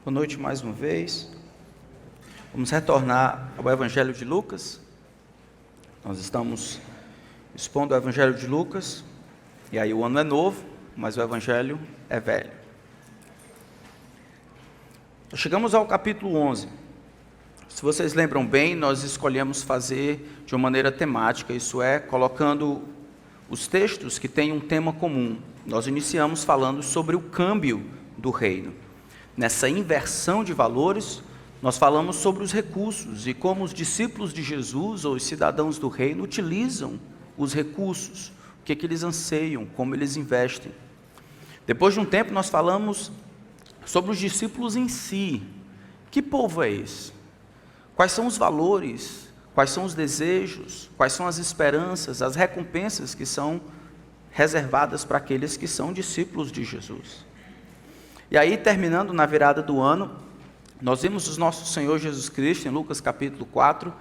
Boa noite mais uma vez. Vamos retornar ao Evangelho de Lucas. Nós estamos expondo o Evangelho de Lucas, e aí o ano é novo, mas o Evangelho é velho. Chegamos ao capítulo 11. Se vocês lembram bem, nós escolhemos fazer de uma maneira temática, isso é, colocando os textos que têm um tema comum. Nós iniciamos falando sobre o câmbio do reino. Nessa inversão de valores, nós falamos sobre os recursos e como os discípulos de Jesus ou os cidadãos do reino utilizam os recursos, o que eles anseiam, como eles investem. Depois de um tempo, nós falamos sobre os discípulos em si. Que povo é esse? Quais são os valores? Quais são os desejos? Quais são as esperanças, as recompensas que são reservadas para aqueles que são discípulos de Jesus? E aí, terminando na virada do ano, nós vimos o nosso Senhor Jesus Cristo, em Lucas capítulo 4,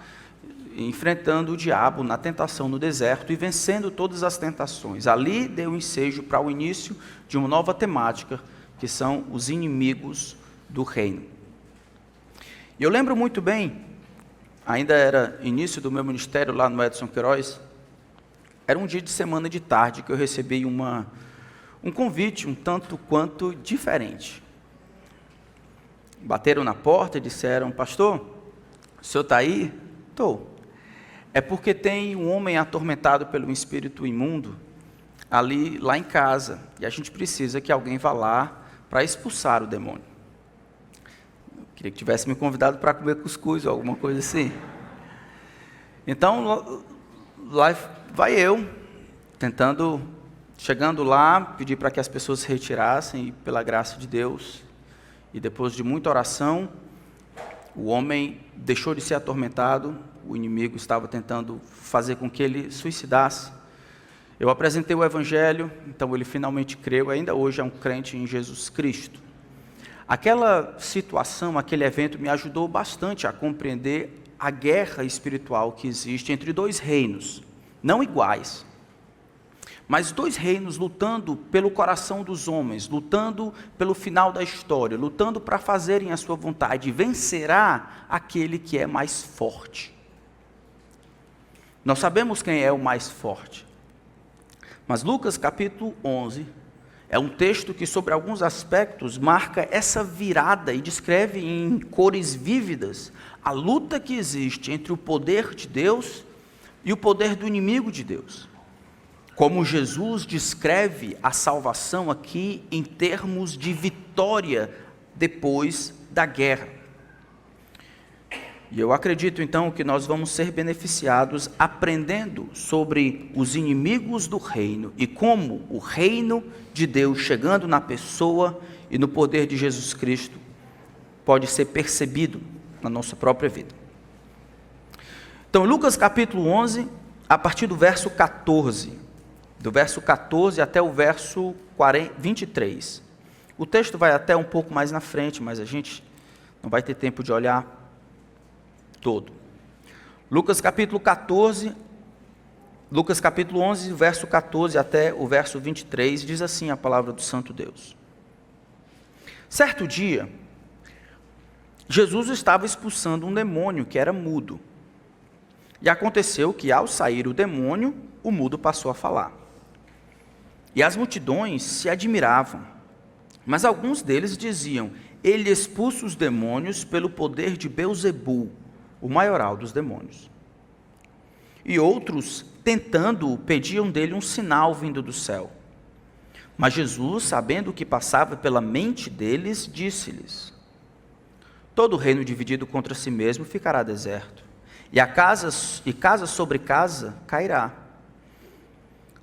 enfrentando o diabo na tentação no deserto e vencendo todas as tentações. Ali deu ensejo para o início de uma nova temática, que são os inimigos do reino. E eu lembro muito bem, ainda era início do meu ministério lá no Edson Queiroz, era um dia de semana de tarde que eu recebi um convite um tanto quanto diferente. Bateram na porta e disseram: pastor, o senhor está aí? Estou. É porque tem um homem atormentado pelo espírito imundo lá em casa, e a gente precisa que alguém vá lá para expulsar o demônio. Eu queria que tivesse me convidado para comer cuscuz ou alguma coisa assim. Então, lá vai eu, chegando lá, pedi para que as pessoas se retirassem, e pela graça de Deus, e depois de muita oração, o homem deixou de ser atormentado, o inimigo estava tentando fazer com que ele suicidasse. Eu apresentei o Evangelho, então ele finalmente creu, ainda hoje é um crente em Jesus Cristo. Aquela situação, aquele evento me ajudou bastante a compreender a guerra espiritual que existe entre dois reinos, não iguais, mas dois reinos lutando pelo coração dos homens, lutando pelo final da história, lutando para fazerem a sua vontade. Vencerá aquele que é mais forte. Nós sabemos quem é o mais forte. Mas Lucas capítulo 11 é um texto que sobre alguns aspectos marca essa virada e descreve em cores vívidas a luta que existe entre o poder de Deus e o poder do inimigo de Deus. Como Jesus descreve a salvação aqui em termos de vitória depois da guerra. E eu acredito então que nós vamos ser beneficiados aprendendo sobre os inimigos do reino e como o reino de Deus chegando na pessoa e no poder de Jesus Cristo pode ser percebido na nossa própria vida. Então, Lucas capítulo 11, a partir do verso 14, do verso 14 até o verso 23. O texto vai até um pouco mais na frente, mas a gente não vai ter tempo de olhar todo. Lucas capítulo 11, verso 14 até o verso 23, diz assim a palavra do Santo Deus. Certo dia, Jesus estava expulsando um demônio que era mudo. E aconteceu que, ao sair o demônio, o mudo passou a falar. E as multidões se admiravam, mas alguns deles diziam: ele expulsa os demônios pelo poder de Beelzebul, o maioral dos demônios. E outros, tentando-o, pediam dele um sinal vindo do céu. Mas Jesus, sabendo o que passava pela mente deles, disse-lhes: todo reino dividido contra si mesmo ficará deserto, e casa sobre casa cairá.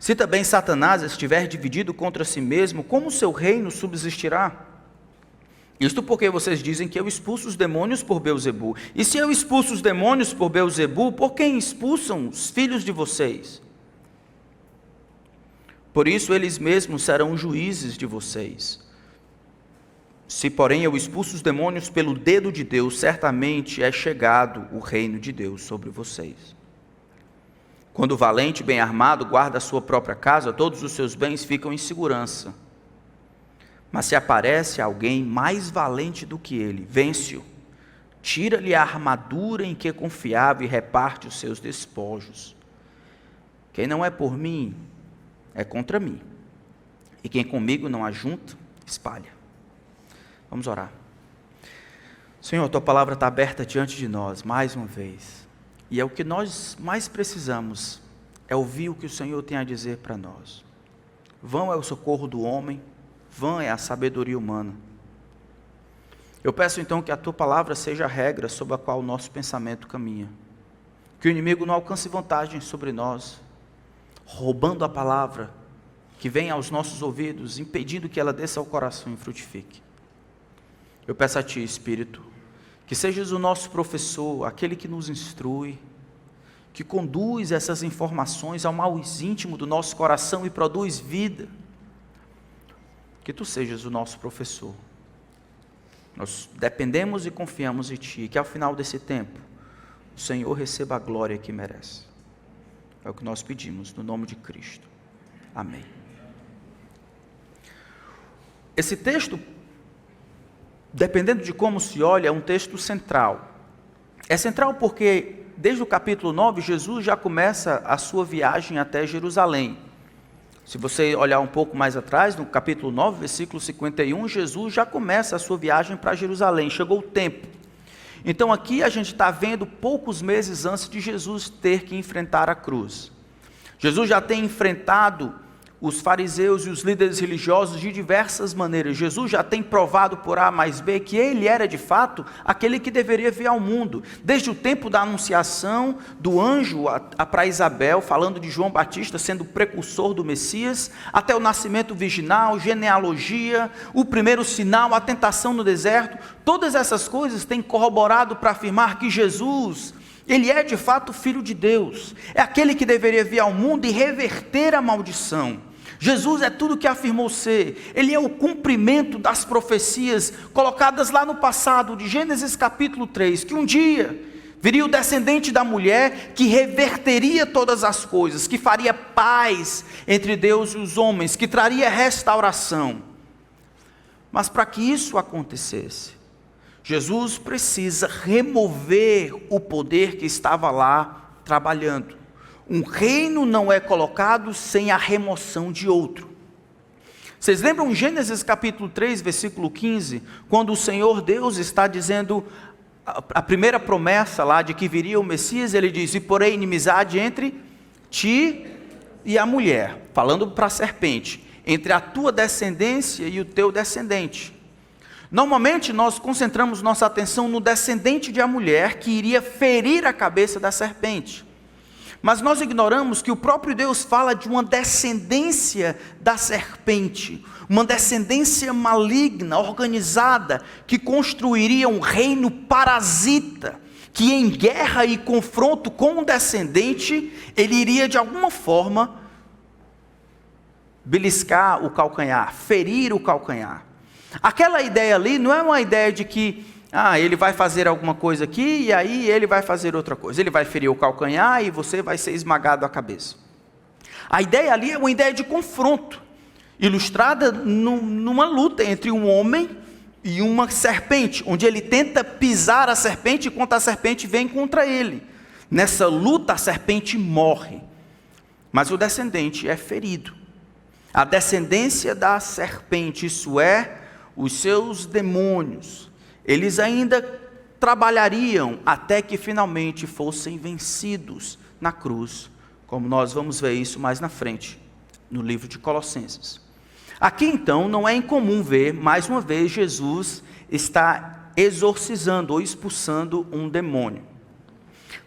Se também Satanás estiver dividido contra si mesmo, como o seu reino subsistirá? Isto porque vocês dizem que eu expulso os demônios por Beelzebul. E se eu expulso os demônios por Beelzebul, por quem expulsam os filhos de vocês? Por isso eles mesmos serão juízes de vocês. Se, porém, eu expulso os demônios pelo dedo de Deus, certamente é chegado o reino de Deus sobre vocês. Quando o valente, bem armado, guarda a sua própria casa, todos os seus bens ficam em segurança. Mas se aparece alguém mais valente do que ele, vence-o, tira-lhe a armadura em que confiava e reparte os seus despojos. Quem não é por mim, é contra mim. E quem comigo não ajunta, espalha. Vamos orar. Senhor, tua palavra está aberta diante de nós, mais uma vez. E é o que nós mais precisamos, é ouvir o que o Senhor tem a dizer para nós. Vão é o socorro do homem, vã é a sabedoria humana. Eu peço então que a tua palavra seja a regra sobre a qual o nosso pensamento caminha. Que o inimigo não alcance vantagem sobre nós, roubando a palavra que vem aos nossos ouvidos, impedindo que ela desça ao coração e frutifique. Eu peço a ti, Espírito, que sejas o nosso professor, aquele que nos instrui, que conduz essas informações ao mais íntimo do nosso coração e produz vida. Que tu sejas o nosso professor. Nós dependemos e confiamos em ti, que ao final desse tempo, o Senhor receba a glória que merece. É o que nós pedimos, no nome de Cristo. Amém. Esse texto, dependendo de como se olha, é um texto central. É central porque, desde o capítulo 9, Jesus já começa a sua viagem até Jerusalém. Se você olhar um pouco mais atrás, no capítulo 9, versículo 51, Jesus já começa a sua viagem para Jerusalém, chegou o tempo. Então aqui a gente está vendo poucos meses antes de Jesus ter que enfrentar a cruz. Jesus já tem enfrentado os fariseus e os líderes religiosos de diversas maneiras. Jesus já tem provado por A mais B que ele era de fato aquele que deveria vir ao mundo. Desde o tempo da anunciação do anjo para Isabel, falando de João Batista sendo o precursor do Messias, até o nascimento virginal, genealogia, o primeiro sinal, a tentação no deserto, todas essas coisas têm corroborado para afirmar que Jesus, ele é de fato Filho de Deus, é aquele que deveria vir ao mundo e reverter a maldição. Jesus é tudo o que afirmou ser, ele é o cumprimento das profecias colocadas lá no passado, de Gênesis capítulo 3, que um dia viria o descendente da mulher que reverteria todas as coisas, que faria paz entre Deus e os homens, que traria restauração. Mas para que isso acontecesse, Jesus precisa remover o poder que estava lá trabalhando. Um reino não é colocado sem a remoção de outro. Vocês lembram Gênesis capítulo 3, versículo 15, quando o Senhor Deus está dizendo a primeira promessa lá de que viria o Messias, ele diz: e porém inimizade entre ti e a mulher, falando para a serpente, entre a tua descendência e o teu descendente. Normalmente nós concentramos nossa atenção no descendente de a mulher que iria ferir a cabeça da serpente. Mas nós ignoramos que o próprio Deus fala de uma descendência da serpente, uma descendência maligna, organizada, que construiria um reino parasita, que em guerra e confronto com o descendente, ele iria de alguma forma beliscar o calcanhar, ferir o calcanhar. Aquela ideia ali não é uma ideia de que ele vai fazer alguma coisa aqui e aí ele vai fazer outra coisa. Ele vai ferir o calcanhar e você vai ser esmagado a cabeça. A ideia ali é uma ideia de confronto, ilustrada numa luta entre um homem e uma serpente, onde ele tenta pisar a serpente enquanto a serpente vem contra ele. Nessa luta a serpente morre, mas o descendente é ferido. A descendência da serpente, isso é, os seus demônios, eles ainda trabalhariam até que finalmente fossem vencidos na cruz, como nós vamos ver isso mais na frente, no livro de Colossenses. Aqui então não é incomum ver, mais uma vez, Jesus está exorcizando ou expulsando um demônio.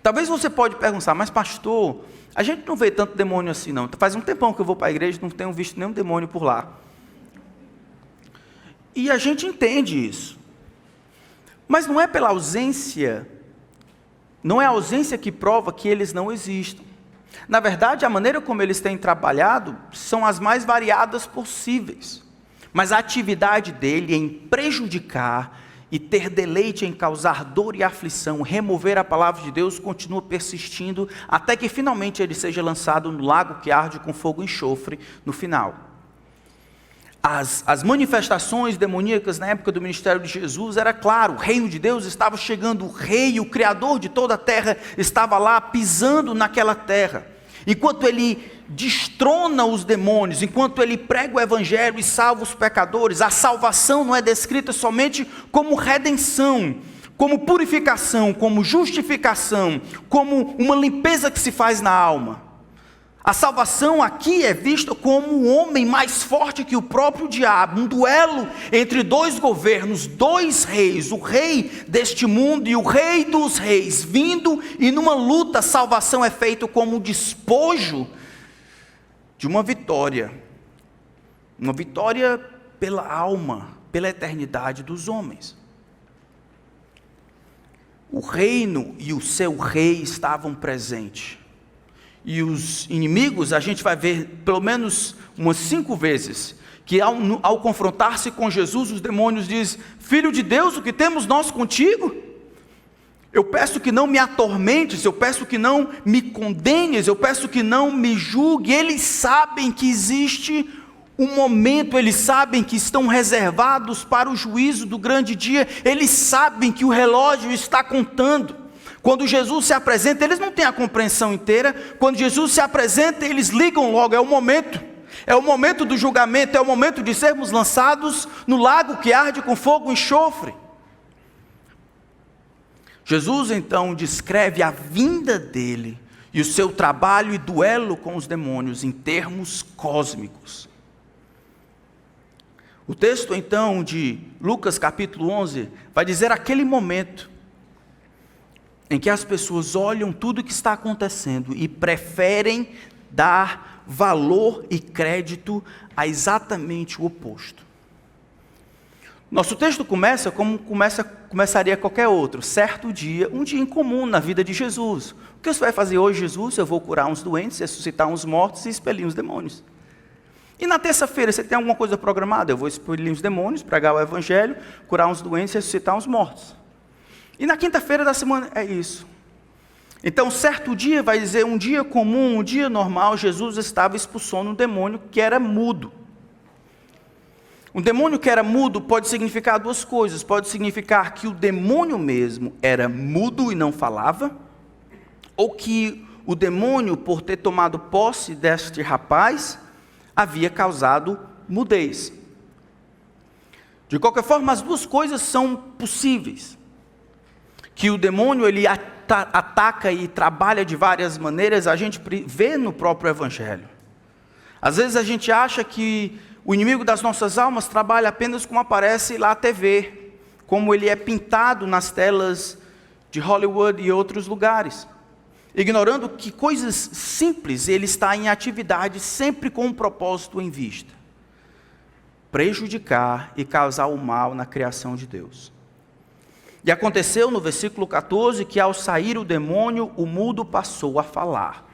Talvez você pode perguntar, mas pastor, a gente não vê tanto demônio assim não, faz um tempão que eu vou para a igreja e não tenho visto nenhum demônio por lá. E a gente entende isso. Mas não é pela ausência, não é a ausência que prova que eles não existam. Na verdade, a maneira como eles têm trabalhado são as mais variadas possíveis. Mas a atividade dele em prejudicar e ter deleite em causar dor e aflição, remover a palavra de Deus, continua persistindo até que finalmente ele seja lançado no lago que arde com fogo e enxofre no final. as manifestações demoníacas na época do ministério de Jesus, era claro, o reino de Deus estava chegando, o rei, o criador de toda a terra, estava lá pisando naquela terra. Enquanto ele destrona os demônios, enquanto ele prega o evangelho e salva os pecadores, a salvação não é descrita somente como redenção, como purificação, como justificação, como uma limpeza que se faz na alma. A salvação aqui é vista como um homem mais forte que o próprio diabo, um duelo entre dois governos, dois reis, o rei deste mundo e o rei dos reis, vindo, e numa luta a salvação é feita como despojo de uma vitória pela alma, pela eternidade dos homens. O reino e o seu rei estavam presentes. E os inimigos, a gente vai ver pelo menos umas 5 vezes, que ao confrontar-se com Jesus, os demônios dizem: Filho de Deus, o que temos nós contigo? Eu peço que não me atormentes, eu peço que não me condenes, eu peço que não me julgue. Eles sabem que existe um momento, eles sabem que estão reservados para o juízo do grande dia, eles sabem que o relógio está contando. Quando Jesus se apresenta, eles não têm a compreensão inteira. Quando Jesus se apresenta, eles ligam logo, é o momento do julgamento, é o momento de sermos lançados no lago que arde com fogo e enxofre. Jesus então descreve a vinda dele e o seu trabalho e duelo com os demônios em termos cósmicos. O texto então de Lucas capítulo 11 vai dizer aquele momento em que as pessoas olham tudo o que está acontecendo e preferem dar valor e crédito a exatamente o oposto. Nosso texto começa como começaria qualquer outro, certo dia, um dia incomum na vida de Jesus. O que você vai fazer hoje, Jesus? Eu vou curar uns doentes, ressuscitar uns mortos e expelir uns demônios. E na terça-feira, você tem alguma coisa programada? Eu vou expelir uns demônios, pregar o evangelho, curar uns doentes e ressuscitar uns mortos. E na quinta-feira da semana é isso. Então, certo dia, vai dizer um dia comum, um dia normal, Jesus estava expulsando um demônio que era mudo. Um demônio que era mudo pode significar 2 coisas. Pode significar que o demônio mesmo era mudo e não falava, ou que o demônio, por ter tomado posse deste rapaz, havia causado mudez. De qualquer forma, as 2 coisas são possíveis. Que o demônio ele ataca e trabalha de várias maneiras, a gente vê no próprio evangelho. Às vezes a gente acha que o inimigo das nossas almas trabalha apenas como aparece lá na TV, como ele é pintado nas telas de Hollywood e outros lugares, ignorando que coisas simples ele está em atividade sempre com um propósito em vista: prejudicar e causar o mal na criação de Deus. E aconteceu no versículo 14 que ao sair o demônio, o mudo passou a falar.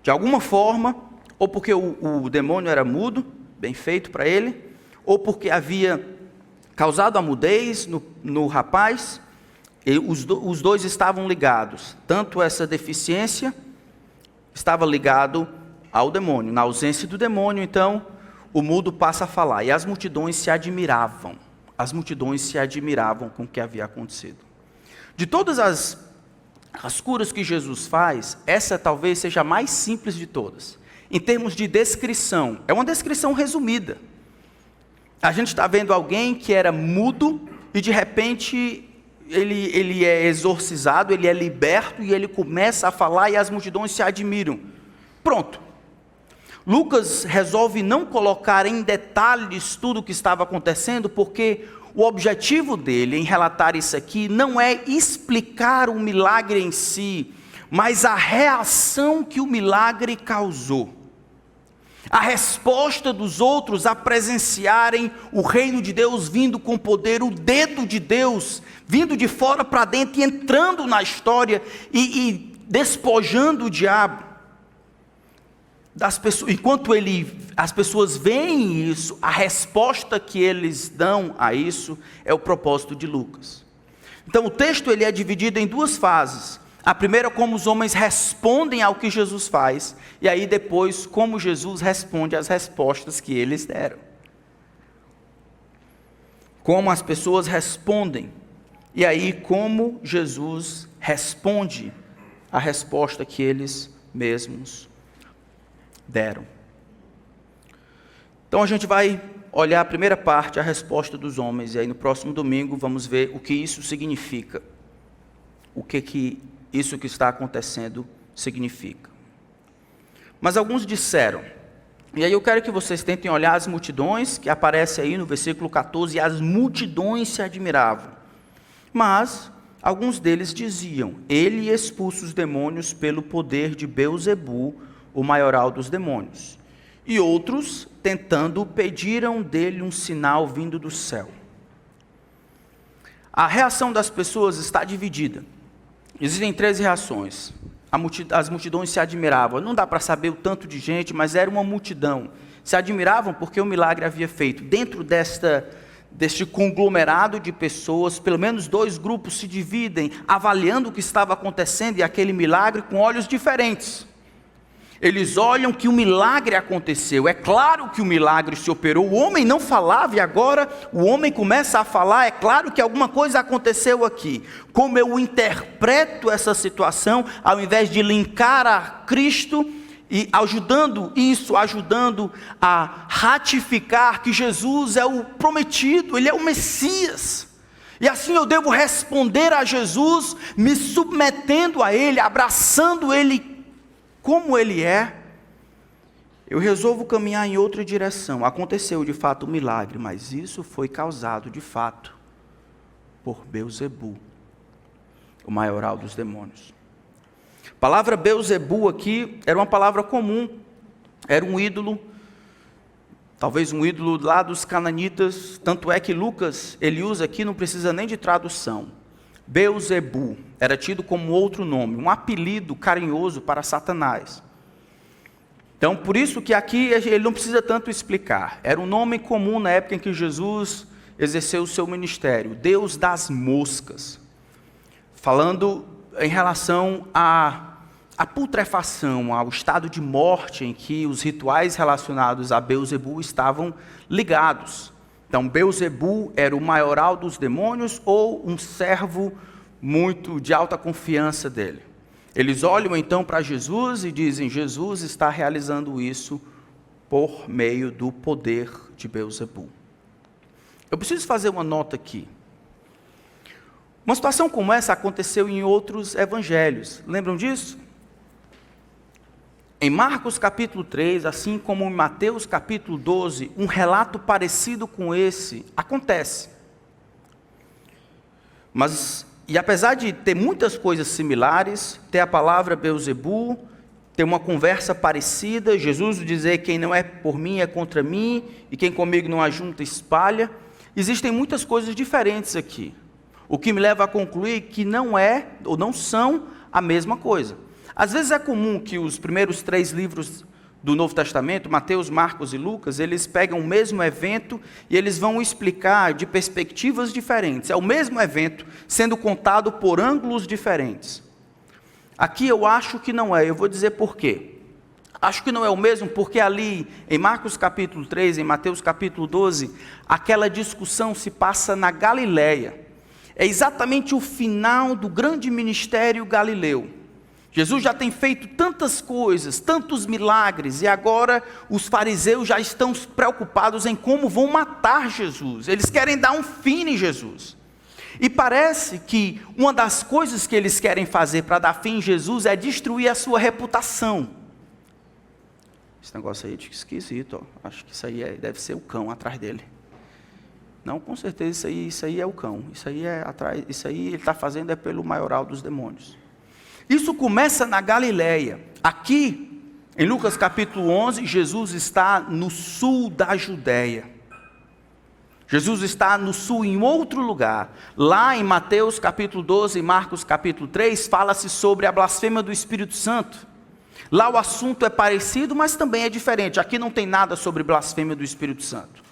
De alguma forma, ou porque o demônio era mudo, bem feito para ele, ou porque havia causado a mudez no rapaz, os dois estavam ligados. Tanto essa deficiência estava ligado ao demônio. Na ausência do demônio, então, o mudo passa a falar. E as multidões se admiravam. As multidões se admiravam com o que havia acontecido. De todas as curas que Jesus faz, essa talvez seja a mais simples de todas. Em termos de descrição, é uma descrição resumida. A gente está vendo alguém que era mudo e de repente ele é exorcizado, ele é liberto e ele começa a falar e as multidões se admiram. Pronto. Lucas resolve não colocar em detalhes tudo o que estava acontecendo, porque o objetivo dele em relatar isso aqui não é explicar o milagre em si, mas a reação que o milagre causou. A resposta dos outros a presenciarem o reino de Deus vindo com poder, o dedo de Deus vindo de fora para dentro e entrando na história e despojando o diabo. Enquanto as pessoas veem isso, a resposta que eles dão a isso é o propósito de Lucas. Então o texto ele é dividido em 2 fases. A primeira, como os homens respondem ao que Jesus faz, e aí depois, como Jesus responde às respostas que eles deram. como as pessoas respondem, e aí como Jesus responde a resposta que eles mesmos deram. Então a gente vai olhar a primeira parte, a resposta dos homens, e aí no próximo domingo vamos ver o que isso significa. O que isso que está acontecendo significa. Mas alguns disseram, e aí eu quero que vocês tentem olhar as multidões, que aparece aí no versículo 14, e as multidões se admiravam. Mas alguns deles diziam, ele expulsa os demônios pelo poder de Beelzebu, o maioral dos demônios. E outros, tentando, pediram dele um sinal vindo do céu. A reação das pessoas está dividida. Existem 13 reações. As multidões se admiravam. Não dá para saber o tanto de gente, mas era uma multidão. Se admiravam porque o milagre havia feito. Dentro deste conglomerado de pessoas, pelo menos 2 grupos se dividem, avaliando o que estava acontecendo e aquele milagre com olhos diferentes. Eles olham que o milagre aconteceu. É claro que o milagre se operou. O homem não falava e agora o homem começa a falar. É claro que alguma coisa aconteceu aqui. Como eu interpreto essa situação, ao invés de linkar a Cristo e ajudando a ratificar que Jesus é o prometido, Ele é o Messias. E assim eu devo responder a Jesus, me submetendo a Ele, abraçando Ele como Ele é. Eu resolvo caminhar em outra direção. Aconteceu de fato um milagre, mas isso foi causado de fato por Beelzebu, o maioral dos demônios. A palavra Beelzebu aqui era uma palavra comum, era um ídolo, talvez um ídolo lá dos cananitas, tanto é que Lucas, ele usa aqui, não precisa nem de tradução. Beelzebu era tido como outro nome, um apelido carinhoso para Satanás. Então, por isso que aqui ele não precisa tanto explicar. Era um nome comum na época em que Jesus exerceu o seu ministério, Deus das moscas. Falando em relação à putrefação, ao estado de morte em que os rituais relacionados a Beelzebu estavam ligados. Então, Beelzebu era o maioral dos demônios ou um servo muito de alta confiança dele. Eles olham então para Jesus e dizem, Jesus está realizando isso por meio do poder de Beelzebu. Eu preciso fazer uma nota aqui. Uma situação como essa aconteceu em outros evangelhos. Lembram disso? Em Marcos capítulo 3, assim como em Mateus capítulo 12, um relato parecido com esse acontece. E apesar de ter muitas coisas similares, ter a palavra Beelzebu, ter uma conversa parecida, Jesus dizer quem não é por mim é contra mim, e quem comigo não ajunta espalha, existem muitas coisas diferentes aqui. O que me leva a concluir que não é, ou não são, a mesma coisa. Às vezes é comum que os primeiros 3 livros do Novo Testamento, Mateus, Marcos e Lucas, eles pegam o mesmo evento e eles vão explicar de perspectivas diferentes. É o mesmo evento sendo contado por ângulos diferentes. Aqui eu acho que não é, eu vou dizer por quê. Acho que não é o mesmo porque ali em Marcos capítulo 3, em Mateus capítulo 12, aquela discussão se passa na Galileia. É exatamente o final do grande ministério galileu. Jesus já tem feito tantas coisas, tantos milagres, e agora os fariseus já estão preocupados em como vão matar Jesus. Eles querem dar um fim em Jesus. E parece que uma das coisas que eles querem fazer para dar fim em Jesus é destruir a sua reputação. Esse negócio aí é esquisito, ó. Acho que isso aí deve ser o cão atrás dele. Não, com certeza isso aí é o cão. Isso aí ele está fazendo é pelo maioral dos demônios. Isso começa na Galileia. Aqui, em Lucas capítulo 11, Jesus está no sul da Judéia. Jesus está no sul, em outro lugar. Lá em Mateus capítulo 12 e Marcos capítulo 3, fala-se sobre a blasfêmia do Espírito Santo. Lá o assunto é parecido, mas também é diferente. Aqui não tem nada sobre blasfêmia do Espírito Santo.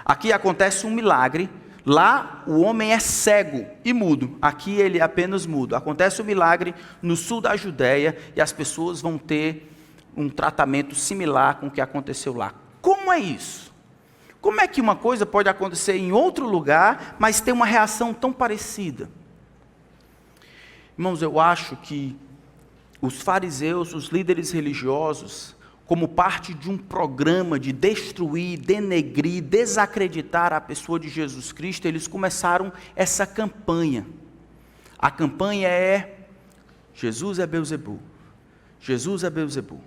Aqui acontece um milagre. Lá o homem é cego e mudo, aqui ele é apenas mudo. Acontece o milagre no sul da Judéia e as pessoas vão ter um tratamento similar com o que aconteceu lá. Como é isso? Como é que uma coisa pode acontecer em outro lugar, mas ter uma reação tão parecida? Irmãos, eu acho que os fariseus, os líderes religiosos, como parte de um programa de destruir, denegrir, desacreditar a pessoa de Jesus Cristo, eles começaram essa campanha. A campanha é: Jesus é Beelzebul, Jesus é Beelzebul.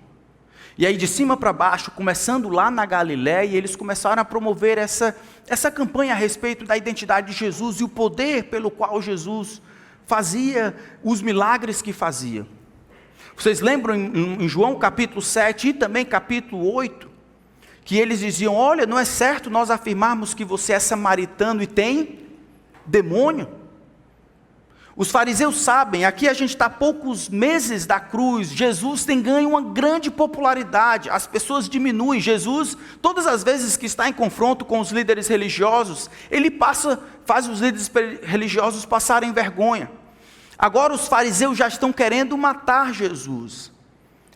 E aí de cima para baixo, começando lá na Galiléia, eles começaram a promover essa campanha a respeito da identidade de Jesus e o poder pelo qual Jesus fazia os milagres que fazia. Vocês lembram em João capítulo 7 e também capítulo 8, que eles diziam: olha, não é certo nós afirmarmos que você é samaritano e tem demônio. Os fariseus sabem, aqui a gente está a poucos meses da cruz, Jesus tem ganho uma grande popularidade, as pessoas diminuem. Jesus, todas as vezes que está em confronto com os líderes religiosos, ele faz os líderes religiosos passarem vergonha. Agora os fariseus já estão querendo matar Jesus,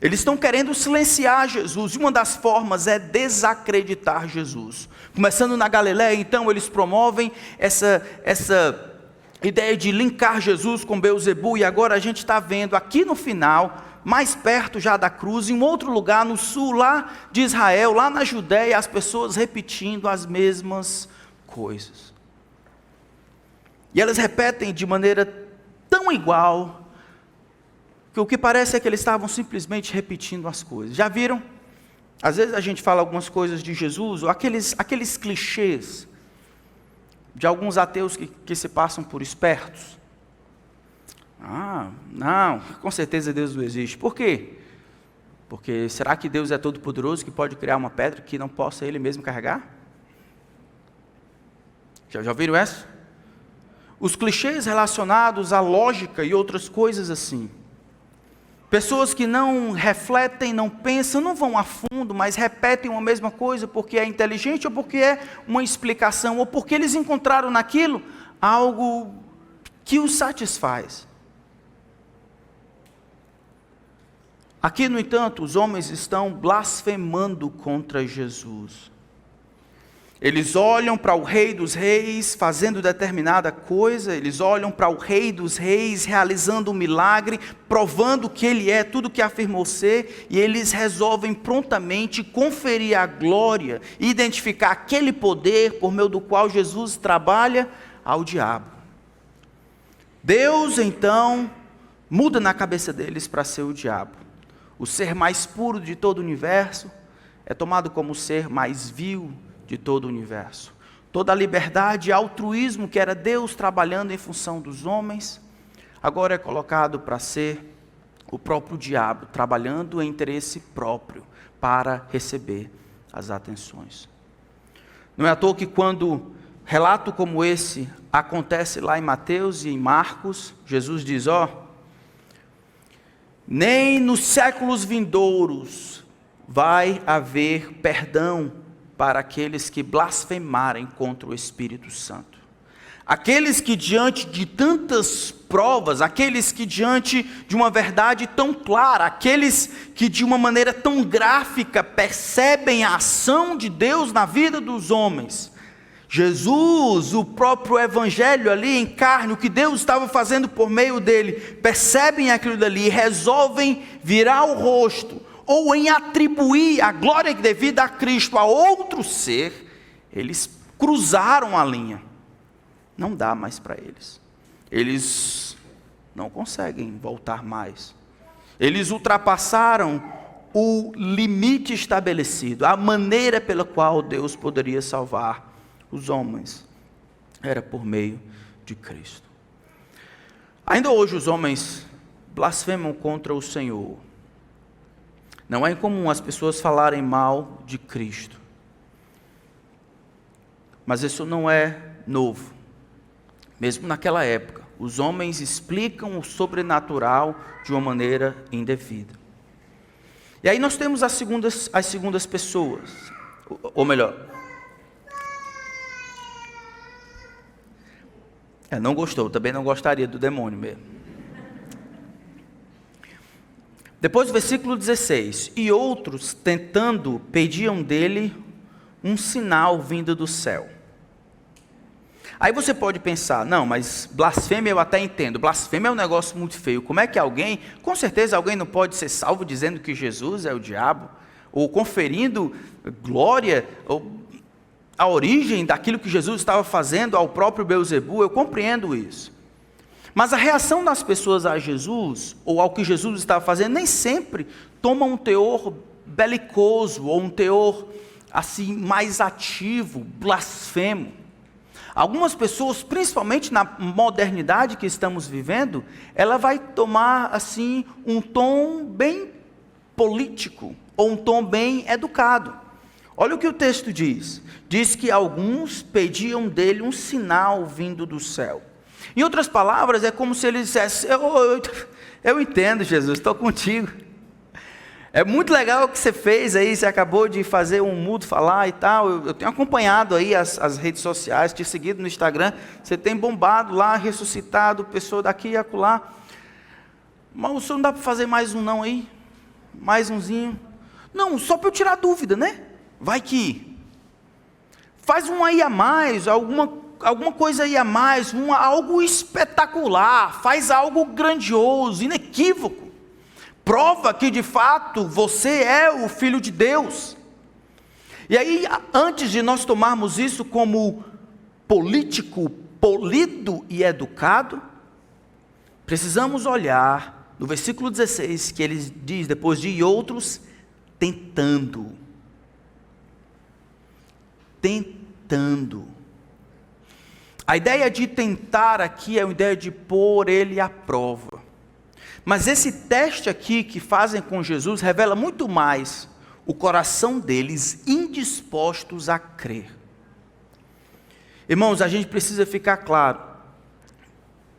eles estão querendo silenciar Jesus, e uma das formas é desacreditar Jesus. Começando na Galiléia, então, eles promovem essa ideia de linkar Jesus com Beelzebul, e agora a gente está vendo aqui no final, mais perto já da cruz, em um outro lugar no sul, lá de Israel, lá na Judéia, as pessoas repetindo as mesmas coisas. E elas repetem de maneira tão igual, que o que parece é que eles estavam simplesmente repetindo as coisas. Já viram? Às vezes a gente fala algumas coisas de Jesus, ou aqueles clichês, de alguns ateus que se passam por espertos. Não, com certeza Deus não existe. Por quê? Porque será que Deus é todo poderoso que pode criar uma pedra que não possa Ele mesmo carregar? Já ouviram essa? Os clichês relacionados à lógica e outras coisas assim. Pessoas que não refletem, não pensam, não vão a fundo, mas repetem uma mesma coisa porque é inteligente, ou porque é uma explicação, ou porque eles encontraram naquilo algo que os satisfaz. Aqui, no entanto, os homens estão blasfemando contra Jesus. Eles olham para o Rei dos Reis fazendo determinada coisa, eles olham para o Rei dos Reis realizando um milagre, provando que Ele é tudo o que afirmou ser, e eles resolvem prontamente conferir a glória e identificar aquele poder por meio do qual Jesus trabalha ao diabo. Deus, então, muda na cabeça deles para ser o diabo. O ser mais puro de todo o universo é tomado como o ser mais vil de todo o universo. Toda a liberdade e altruísmo que era Deus trabalhando em função dos homens, agora é colocado para ser o próprio diabo, trabalhando em interesse próprio, para receber as atenções. Não é à toa que quando relato como esse acontece lá em Mateus e em Marcos, Jesus diz: nem nos séculos vindouros vai haver perdão para aqueles que blasfemarem contra o Espírito Santo. Aqueles que diante de tantas provas, aqueles que diante de uma verdade tão clara, aqueles que de uma maneira tão gráfica percebem a ação de Deus na vida dos homens, Jesus, o próprio Evangelho ali em carne, o que Deus estava fazendo por meio dele, percebem aquilo dali e resolvem virar o rosto, ou em atribuir a glória devida a Cristo a outro ser, eles cruzaram a linha. Não dá mais para eles. Eles não conseguem voltar mais. Eles ultrapassaram o limite estabelecido, a maneira pela qual Deus poderia salvar os homens. Era por meio de Cristo. Ainda hoje os homens blasfemam contra o Senhor. Não é incomum as pessoas falarem mal de Cristo. Mas isso não é novo. Mesmo naquela época, os homens explicam o sobrenatural de uma maneira indevida. E aí nós temos as segundas pessoas. Ou melhor, não gostou, também não gostaria do demônio mesmo. Depois do versículo 16, e outros, tentando, pediam dele um sinal vindo do céu. Aí você pode pensar, não, mas blasfêmia eu até entendo, blasfêmia é um negócio muito feio, como é que alguém, com certeza alguém não pode ser salvo dizendo que Jesus é o diabo, ou conferindo glória, ou a origem daquilo que Jesus estava fazendo ao próprio Beelzebu, eu compreendo isso. Mas a reação das pessoas a Jesus, ou ao que Jesus estava fazendo, nem sempre toma um teor belicoso, ou um teor assim mais ativo, blasfemo. Algumas pessoas, principalmente na modernidade que estamos vivendo, ela vai tomar assim um tom bem político, ou um tom bem educado. Olha o que o texto diz. Diz que alguns pediam dele um sinal vindo do céu. Em outras palavras, é como se ele dissesse, eu entendo, Jesus, estou contigo. É muito legal o que você fez aí, você acabou de fazer um mudo falar e tal. Eu tenho acompanhado aí as redes sociais, te seguido no Instagram. Você tem bombado lá, ressuscitado, pessoa daqui e acolá. Mas o senhor não dá para fazer mais um não aí? Mais umzinho? Não, só para eu tirar dúvida, né? Vai que... Faz um aí a mais, alguma coisa aí a mais, algo espetacular, faz algo grandioso, inequívoco. Prova que de fato você é o Filho de Deus. E aí, antes de nós tomarmos isso como político, polido e educado, precisamos olhar no versículo 16, que ele diz, depois de outros, tentando. Tentando. A ideia de tentar aqui é a ideia de pôr ele à prova. Mas esse teste aqui que fazem com Jesus revela muito mais o coração deles indispostos a crer. Irmãos, a gente precisa ficar claro,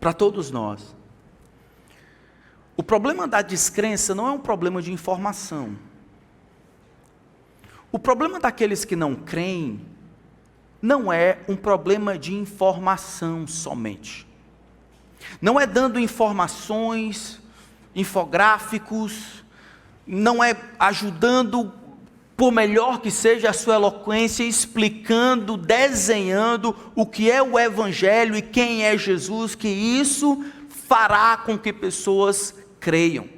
para todos nós, o problema da descrença não é um problema de informação. O problema daqueles que não creem não é um problema de informação somente. Não é dando informações, infográficos, não é ajudando, por melhor que seja a sua eloquência, explicando, desenhando o que é o Evangelho e quem é Jesus, que isso fará com que pessoas creiam.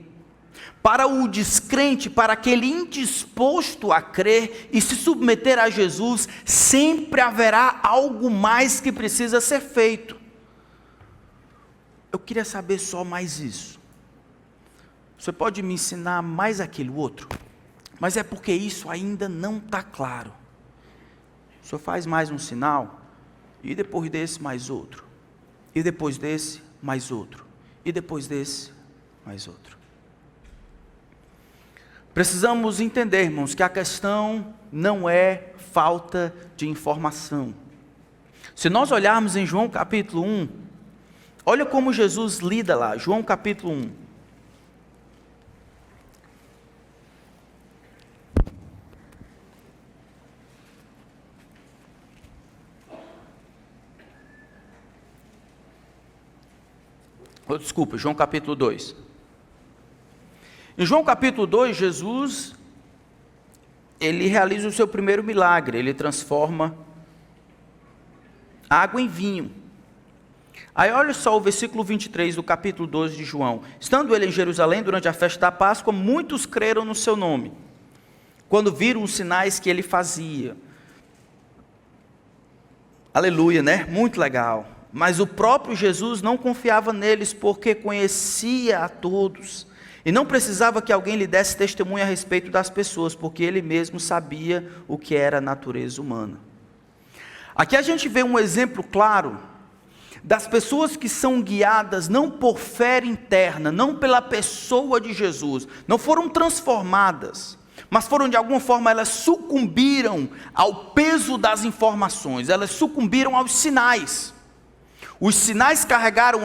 Para o descrente, para aquele indisposto a crer e se submeter a Jesus, sempre haverá algo mais que precisa ser feito. Eu queria saber só mais isso. Você pode me ensinar mais aquilo outro? Mas é porque isso ainda não está claro. O senhor faz mais um sinal, e depois desse mais outro, e depois desse mais outro, e depois desse mais outro. Precisamos entender, irmãos, que a questão não é falta de informação. Se nós olharmos em João capítulo 1, olha como Jesus lida lá, João capítulo 1. Desculpa, João capítulo 2. Em João capítulo 2, Jesus, ele realiza o seu primeiro milagre, ele transforma água em vinho. Aí olha só o versículo 23 do capítulo 2 de João. Estando ele em Jerusalém durante a festa da Páscoa, muitos creram no seu nome, quando viram os sinais que ele fazia. Aleluia, né? Muito legal. Mas o próprio Jesus não confiava neles, porque conhecia a todos, e não precisava que alguém lhe desse testemunho a respeito das pessoas, porque ele mesmo sabia o que era a natureza humana. Aqui a gente vê um exemplo claro das pessoas que são guiadas não por fé interna, não pela pessoa de Jesus, não foram transformadas, mas foram de alguma forma, elas sucumbiram ao peso das informações, elas sucumbiram aos sinais. Os sinais carregaram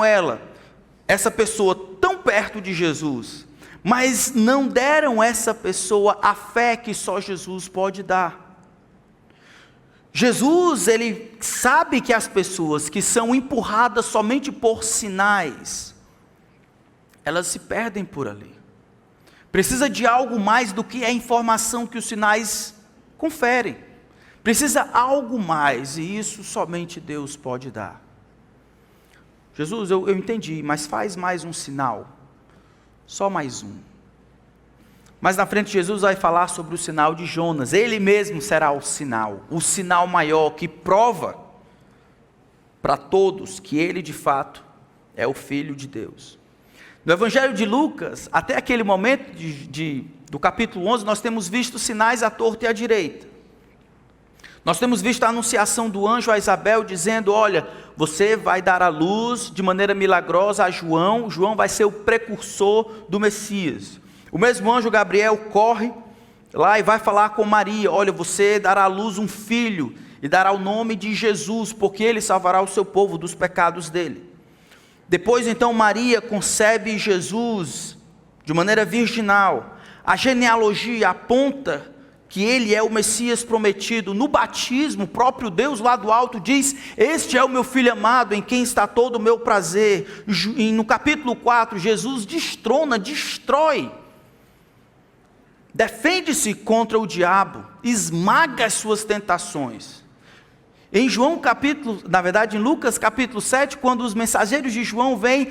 essa pessoa tão perto de Jesus, mas não deram a essa pessoa a fé que só Jesus pode dar. Jesus, ele sabe que as pessoas que são empurradas somente por sinais, elas se perdem por ali. Precisa de algo mais do que a informação que os sinais conferem. Precisa algo mais, e isso somente Deus pode dar. Jesus, eu entendi, mas faz mais um sinal. Só mais um. Mas na frente Jesus vai falar sobre o sinal de Jonas. Ele mesmo será o sinal maior que prova para todos que ele de fato é o Filho de Deus. No Evangelho de Lucas, até aquele momento do capítulo 11, nós temos visto sinais à torta e à direita. Nós temos visto a anunciação do anjo a Isabel dizendo: olha, você vai dar à luz de maneira milagrosa a João. João vai ser o precursor do Messias. O mesmo anjo Gabriel corre lá e vai falar com Maria: olha, você dará à luz um filho e dará o nome de Jesus, porque ele salvará o seu povo dos pecados dele. Depois então Maria concebe Jesus de maneira virginal. A genealogia aponta que ele é o Messias prometido. No batismo, o próprio Deus lá do alto diz: este é o meu filho amado, em quem está todo o meu prazer. E no capítulo 4, Jesus destrói, defende-se contra o diabo, esmaga as suas tentações. Em em Lucas capítulo 7, quando os mensageiros de João vêm: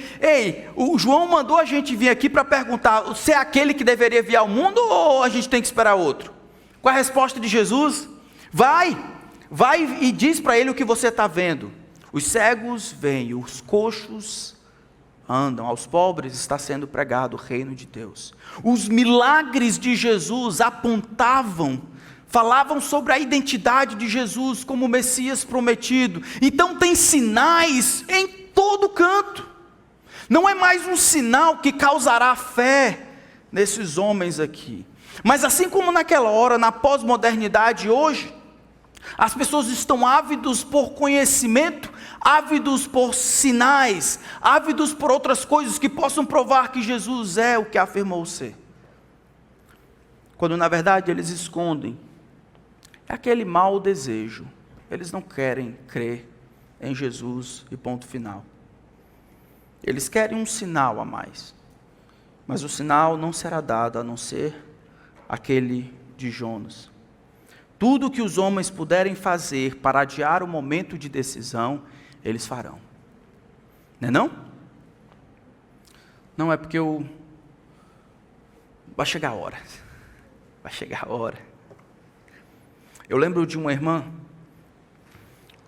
o João mandou a gente vir aqui para perguntar, você é aquele que deveria vir ao mundo ou a gente tem que esperar outro? Qual a resposta de Jesus? Vai e diz para ele o que você está vendo. Os cegos veem, os coxos andam, aos pobres está sendo pregado o reino de Deus. Os milagres de Jesus falavam sobre a identidade de Jesus como o Messias prometido. Então tem sinais em todo canto. Não é mais um sinal que causará fé nesses homens aqui. Mas assim como naquela hora, na pós-modernidade hoje, as pessoas estão ávidos por conhecimento, ávidos por sinais, ávidos por outras coisas que possam provar que Jesus é o que afirmou ser. Quando na verdade eles escondem aquele mau desejo. Eles não querem crer em Jesus e ponto final. Eles querem um sinal a mais. Mas o sinal não será dado a não ser aquele de Jonas. Tudo que os homens puderem fazer para adiar o momento de decisão, eles farão. Não é não? Não é porque vai chegar a hora. Vai chegar a hora. Eu lembro de uma irmã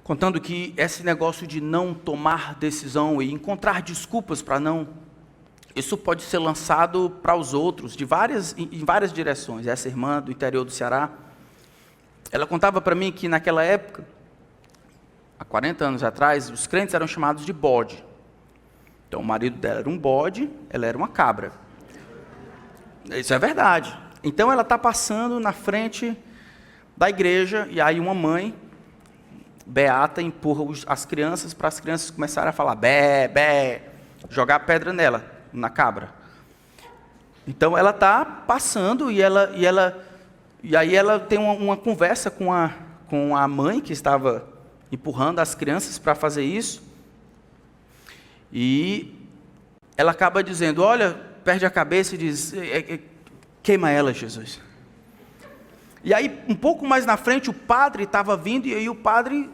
contando que esse negócio de não tomar decisão e encontrar desculpas para não, isso pode ser lançado para os outros em várias direções. Essa irmã do interior do Ceará, ela contava para mim que naquela época, há 40 anos atrás, os crentes eram chamados de bode. Então o marido dela era um bode, ela era uma cabra. Isso é verdade. Então ela está passando na frente da igreja, e aí uma mãe, beata, empurra as crianças, para as crianças começarem a falar bé, bé, jogar pedra nela, na cabra. Então ela está passando, e aí ela tem uma conversa com a mãe, que estava empurrando as crianças para fazer isso, e ela acaba dizendo: olha, perde a cabeça e diz: queima ela, Jesus. E aí, um pouco mais na frente, o padre estava vindo, e aí o padre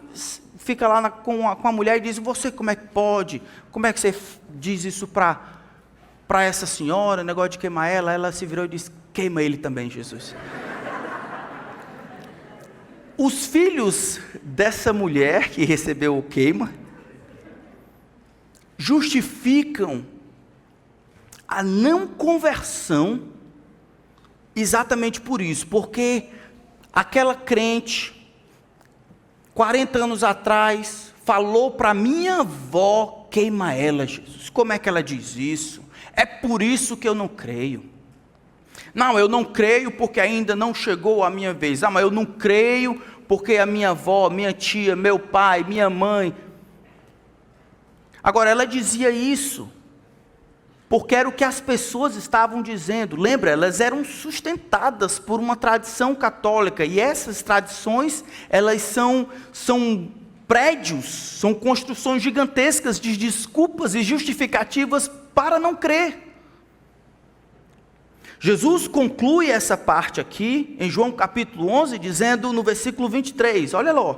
fica lá com a mulher e diz: você como é que pode? Como é que você diz isso para essa senhora, negócio de queimar ela? Ela se virou e disse: queima ele também, Jesus. Os filhos dessa mulher que recebeu o queima justificam a não conversão exatamente por isso, porque aquela crente, 40 anos atrás, falou para minha avó: queima ela, Jesus. Como é que ela diz isso? É por isso que eu não creio. Não, eu não creio porque ainda não chegou a minha vez. Ah, mas eu não creio porque a minha avó, minha tia, meu pai, minha mãe. Agora, ela dizia isso porque era o que as pessoas estavam dizendo. Lembra, elas eram sustentadas por uma tradição católica, e essas tradições, elas são prédios, são construções gigantescas de desculpas e justificativas para não crer. Jesus conclui essa parte aqui, em João capítulo 11, dizendo no versículo 23, olha lá,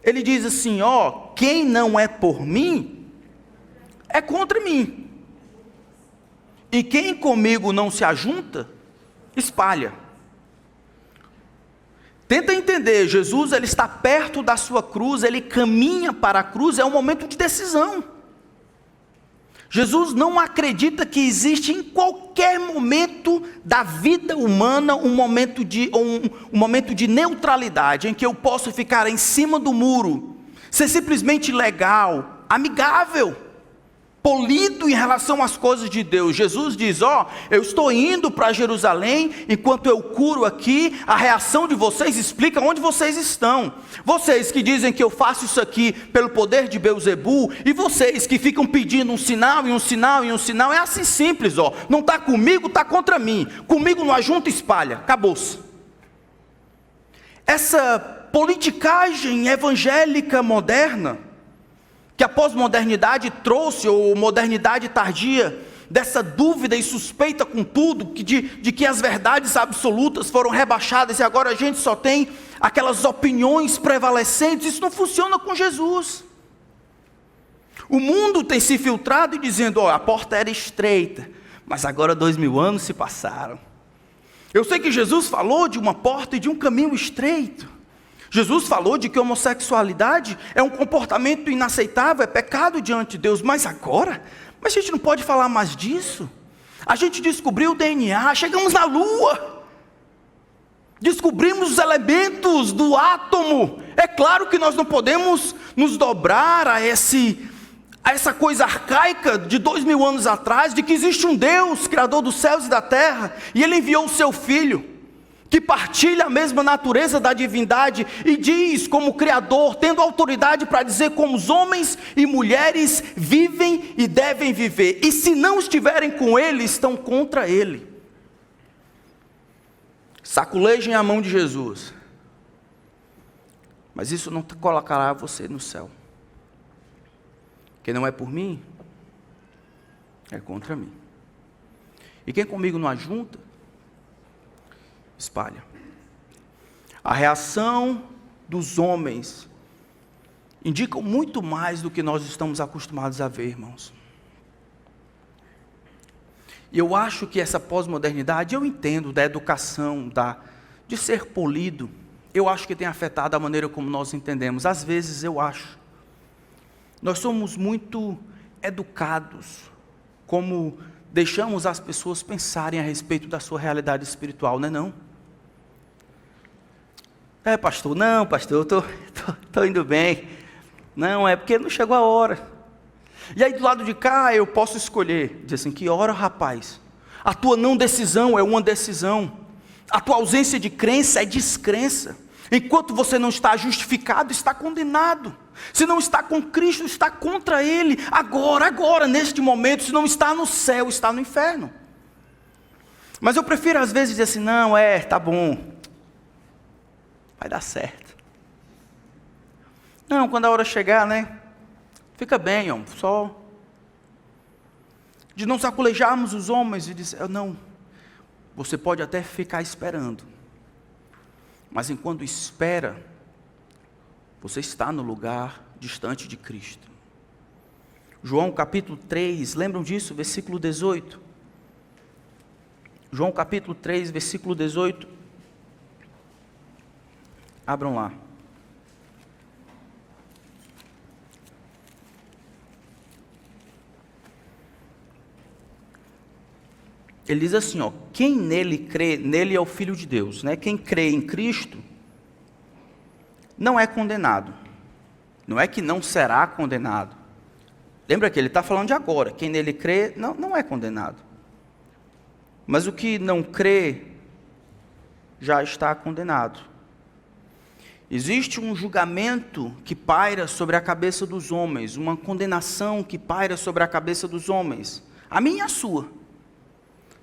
ele diz assim, quem não é por mim, é contra mim, e quem comigo não se ajunta, espalha. Tenta entender, Jesus ele está perto da sua cruz, ele caminha para a cruz, é um momento de decisão. Jesus não acredita que existe em qualquer momento da vida humana um momento de neutralidade, em que eu posso ficar em cima do muro, ser simplesmente legal, amigável, polido em relação às coisas de Deus. Jesus diz, eu estou indo para Jerusalém, enquanto eu curo aqui, a reação de vocês explica onde vocês estão. Vocês que dizem que eu faço isso aqui pelo poder de Beelzebul, e vocês que ficam pedindo um sinal, e um sinal, e um sinal, é assim simples, não está comigo, está contra mim, comigo não ajunta, espalha, acabou-se. Essa politicagem evangélica moderna, que a pós-modernidade trouxe, ou modernidade tardia, dessa dúvida e suspeita com tudo, de que as verdades absolutas foram rebaixadas e agora a gente só tem aquelas opiniões prevalecentes, isso não funciona com Jesus. O mundo tem se filtrado e dizendo, a porta era estreita, mas agora 2000 anos se passaram. Eu sei que Jesus falou de uma porta e de um caminho estreito. Jesus falou de que a homossexualidade é um comportamento inaceitável, é pecado diante de Deus, mas agora? Mas a gente não pode falar mais disso? A gente descobriu o DNA, chegamos na Lua, descobrimos os elementos do átomo, é claro que nós não podemos nos dobrar a essa coisa arcaica de 2000 anos atrás, de que existe um Deus, Criador dos céus e da terra, e Ele enviou o seu Filho, que partilha a mesma natureza da divindade, e diz como Criador, tendo autoridade para dizer como os homens e mulheres vivem e devem viver, e se não estiverem com Ele, estão contra Ele. Saculejem a mão de Jesus, mas isso não colocará você no céu. Quem não é por mim, é contra mim, e quem comigo não ajunta, espalha. A reação dos homens indica muito mais do que nós estamos acostumados a ver, irmãos. E eu acho que essa pós-modernidade, eu entendo da educação, de ser polido, eu acho que tem afetado a maneira como nós entendemos. Às vezes eu acho. Nós somos muito educados, como deixamos as pessoas pensarem a respeito da sua realidade espiritual, não é não? Pastor, não, pastor, eu estou indo bem. Não, é porque não chegou a hora. E aí do lado de cá eu posso escolher, dizer assim, que hora, rapaz? A tua não decisão é uma decisão. A tua ausência de crença é descrença. Enquanto você não está justificado, está condenado. Se não está com Cristo, está contra Ele. Agora, neste momento, se não está no céu, está no inferno. Mas eu prefiro às vezes dizer assim, não, tá bom. Vai dar certo. Não, quando a hora chegar, fica bem, homem, só. De não saculejarmos os homens e dizer, não, você pode até ficar esperando. Mas enquanto espera, você está no lugar distante de Cristo. João capítulo 3, lembram disso? Versículo 18. João capítulo 3, versículo 18. Abram lá. Ele diz assim, quem nele crê, nele é o Filho de Deus, Quem crê em Cristo, não é condenado. Não é que não será condenado. Lembra que ele está falando de agora, quem nele crê, não é condenado. Mas o que não crê, já está condenado. Existe um julgamento que paira sobre a cabeça dos homens, uma condenação que paira sobre a cabeça dos homens, a minha e a sua.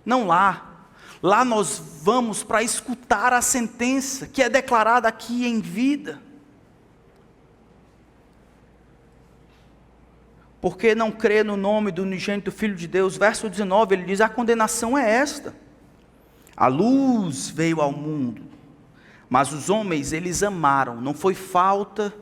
Não lá. Lá nós vamos para escutar a sentença que é declarada aqui em vida. Porque não crê no nome do unigênito Filho de Deus, verso 19, ele diz, a condenação é esta. A luz veio ao mundo, mas os homens, eles amaram. Não foi falta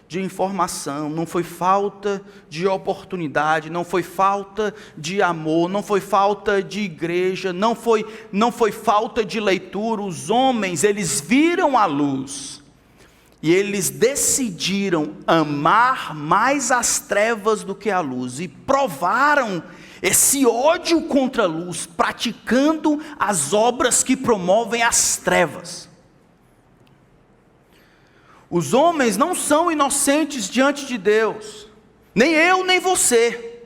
de informação, não foi falta de oportunidade, não foi falta de amor, não foi falta de igreja, não foi falta de leitura. Os homens, eles viram a luz e eles decidiram amar mais as trevas do que a luz, e provaram esse ódio contra a luz, praticando as obras que promovem as trevas. Os homens não são inocentes diante de Deus, nem eu, nem você.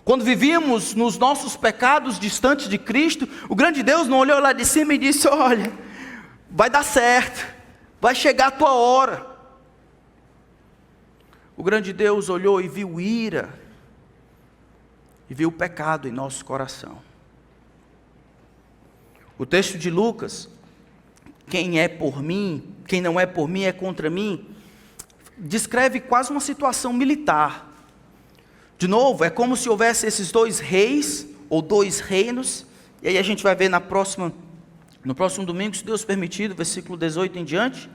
Quando vivíamos nos nossos pecados distantes de Cristo, o grande Deus não olhou lá de cima e disse: olha, vai dar certo, vai chegar a tua hora. O grande Deus olhou e viu ira, e viu o pecado em nosso coração. O texto de Lucas, quem é por mim, quem não é por mim é contra mim, descreve quase uma situação militar. De novo, é como se houvesse esses dois reis, ou dois reinos, e aí a gente vai ver no próximo domingo, se Deus permitir, versículo 18 em diante,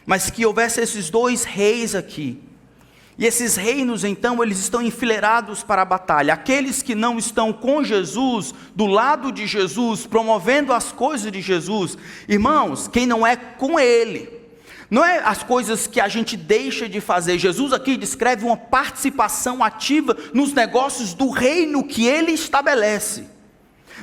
mas que houvesse esses dois reis aqui. E esses reinos, então, eles estão enfileirados para a batalha. Aqueles que não estão com Jesus, do lado de Jesus, promovendo as coisas de Jesus. Irmãos, quem não é com Ele, não é as coisas que a gente deixa de fazer. Jesus aqui descreve uma participação ativa nos negócios do reino que Ele estabelece.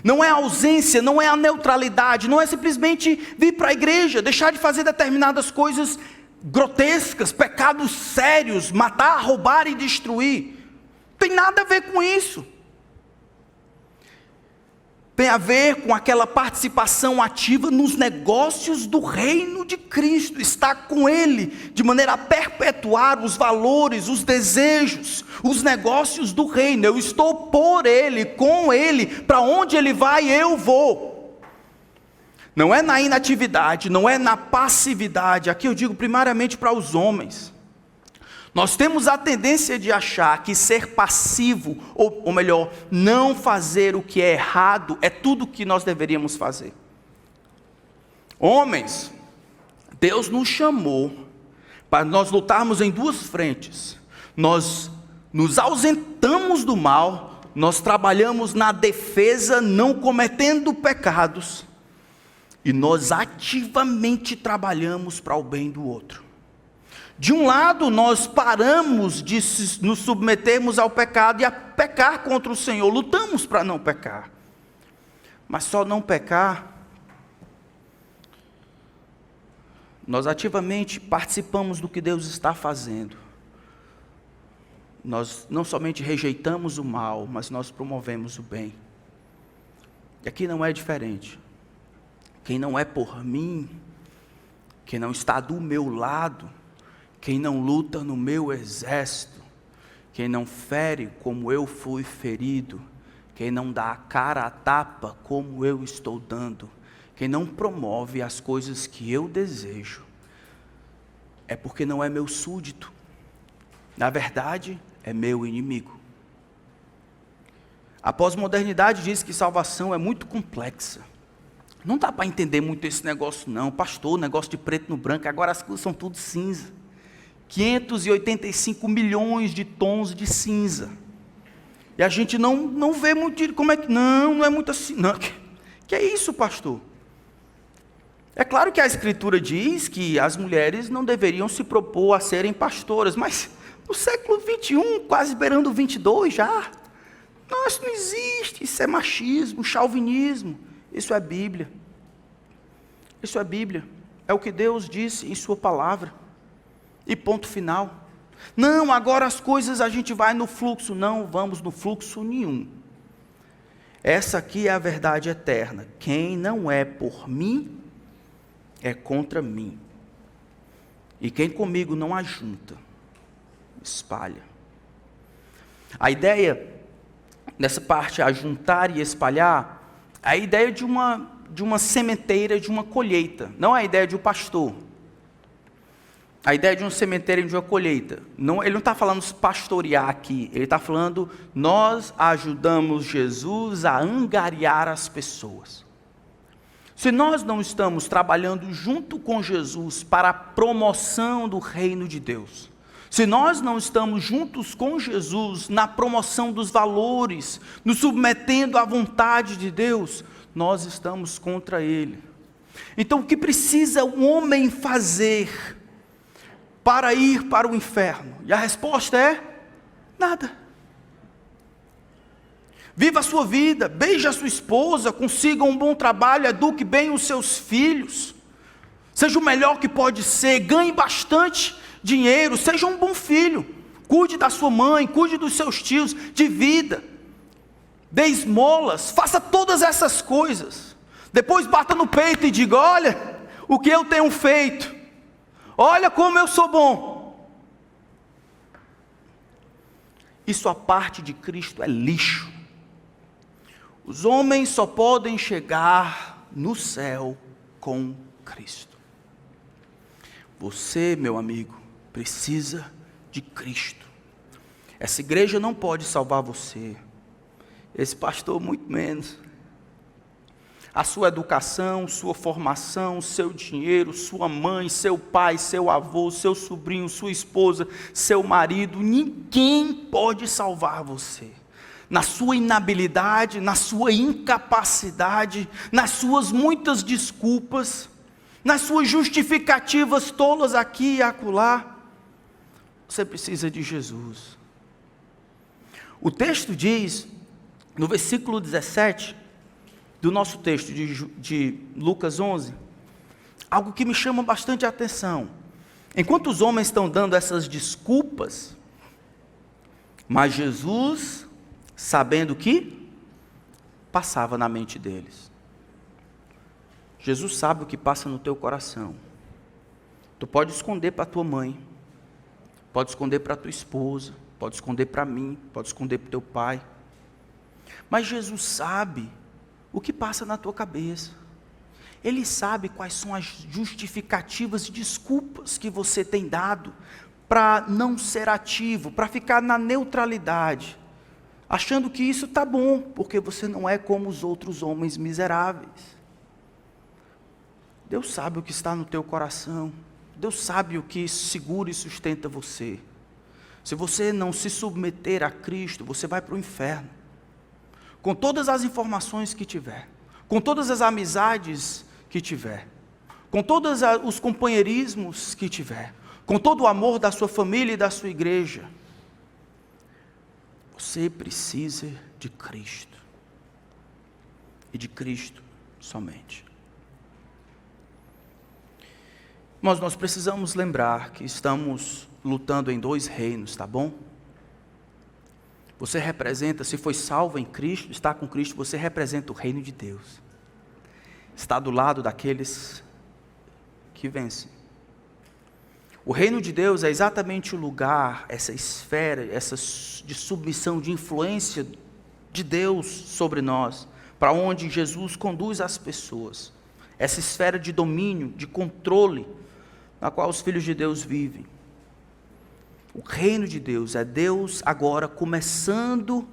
Não é a ausência, não é a neutralidade, não é simplesmente vir para a igreja, deixar de fazer determinadas coisas grotescas, pecados sérios, matar, roubar e destruir. Tem nada a ver com isso. Tem a ver com aquela participação ativa nos negócios do reino de Cristo. Estar com Ele, de maneira a perpetuar os valores, os desejos, os negócios do reino. Eu estou por Ele, com Ele, para onde Ele vai, eu vou. Não é na inatividade, não é na passividade. Aqui eu digo primariamente para os homens. Nós temos a tendência de achar que ser passivo, ou melhor, não fazer o que é errado, é tudo o que nós deveríamos fazer. Homens, Deus nos chamou para nós lutarmos em duas frentes. Nós nos ausentamos do mal, nós trabalhamos na defesa, não cometendo pecados, e nós ativamente trabalhamos para o bem do outro. De um lado, nós paramos de nos submetermos ao pecado e a pecar contra o Senhor, lutamos para não pecar. Mas só não pecar, nós ativamente participamos do que Deus está fazendo. Nós não somente rejeitamos o mal, mas nós promovemos o bem. E aqui não é diferente. Quem não é por mim, quem não está do meu lado, quem não luta no meu exército, quem não fere como eu fui ferido, quem não dá a cara a tapa como eu estou dando, quem não promove as coisas que eu desejo, é porque não é meu súdito. Na verdade, é meu inimigo. A pós-modernidade diz que salvação é muito complexa. Não dá para entender muito esse negócio não, pastor, negócio de preto no branco, agora as coisas são tudo cinza. 585 milhões de tons de cinza. E a gente não vê muito, como é que, não é muito assim, não. Que é isso, pastor? É claro que a Escritura diz que as mulheres não deveriam se propor a serem pastoras, mas no século 21, quase beirando o 22 já, não, isso não existe, isso é machismo, chauvinismo. Isso é Bíblia. Isso é Bíblia. É o que Deus disse em sua palavra. E ponto final. Não, agora as coisas a gente vai no fluxo. Não vamos no fluxo nenhum. Essa aqui é a verdade eterna. Quem não é por mim, é contra mim. E quem comigo não ajunta, espalha. A ideia, nessa parte, ajuntar e espalhar, a ideia de uma sementeira, de uma colheita, não a ideia de um pastor. A ideia de uma sementeira e de uma colheita. Ele não está falando pastorear aqui, ele está falando, nós ajudamos Jesus a angariar as pessoas. Se nós não estamos trabalhando junto com Jesus para a promoção do reino de Deus, se nós não estamos juntos com Jesus na promoção dos valores, nos submetendo à vontade de Deus, nós estamos contra Ele. Então o que precisa um homem fazer para ir para o inferno? E a resposta é: nada. Viva a sua vida, beije a sua esposa, consiga um bom trabalho, eduque bem os seus filhos, seja o melhor que pode ser, ganhe bastante dinheiro, seja um bom filho, cuide da sua mãe, cuide dos seus tios, divida, dê esmolas, faça todas essas coisas, depois bata no peito e diga: olha o que eu tenho feito, olha como eu sou bom. Isso a parte de Cristo é lixo. Os homens só podem chegar no céu com Cristo. Você, meu amigo, precisa de Cristo. Essa igreja não pode salvar você. Esse pastor muito menos. A sua educação, sua formação, seu dinheiro, sua mãe, seu pai, seu avô, seu sobrinho, sua esposa, seu marido, ninguém pode salvar você. Na sua inabilidade, na sua incapacidade, nas suas muitas desculpas, nas suas justificativas tolas aqui e acolá, você precisa de Jesus. O texto diz, no versículo 17, do nosso texto de Lucas 11, algo que me chama bastante a atenção. Enquanto os homens estão dando essas desculpas, mas Jesus, sabendo que passava na mente deles. Jesus sabe o que passa no teu coração. Tu pode esconder para tua mãe, pode esconder para tua esposa, pode esconder para mim, pode esconder para teu pai. Mas Jesus sabe o que passa na tua cabeça. Ele sabe quais são as justificativas e desculpas que você tem dado para não ser ativo, para ficar na neutralidade, achando que isso está bom, porque você não é como os outros homens miseráveis. Deus sabe o que está no teu coração. Deus sabe o que segura e sustenta você. Se você não se submeter a Cristo, você vai para o inferno. Com todas as informações que tiver, com todas as amizades que tiver, com todos os companheirismos que tiver, com todo o amor da sua família e da sua igreja, você precisa de Cristo. E de Cristo somente. Mas nós precisamos lembrar que estamos lutando em dois reinos, tá bom? Você representa, se foi salvo em Cristo, está com Cristo, você representa o reino de Deus. Está do lado daqueles que vencem. O reino de Deus é exatamente o lugar, essa esfera, essa de submissão, de influência de Deus sobre nós, para onde Jesus conduz as pessoas. Essa esfera de domínio, de controle, na qual os filhos de Deus vivem. O reino de Deus é Deus agora começando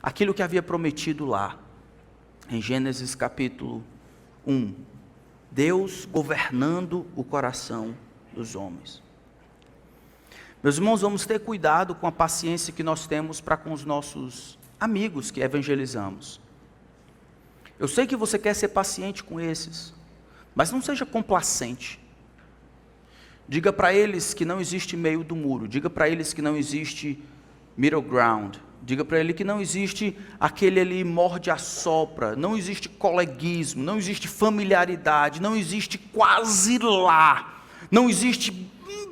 aquilo que havia prometido lá, em Gênesis capítulo 1. Deus governando o coração dos homens. Meus irmãos, vamos ter cuidado com a paciência que nós temos para com os nossos amigos que evangelizamos. Eu sei que você quer ser paciente com esses, mas não seja complacente. Diga para eles que não existe meio do muro, diga para eles que não existe middle ground, diga para ele que não existe aquele ali morde-a-sopra, não existe coleguismo, não existe familiaridade, não existe quase lá, não existe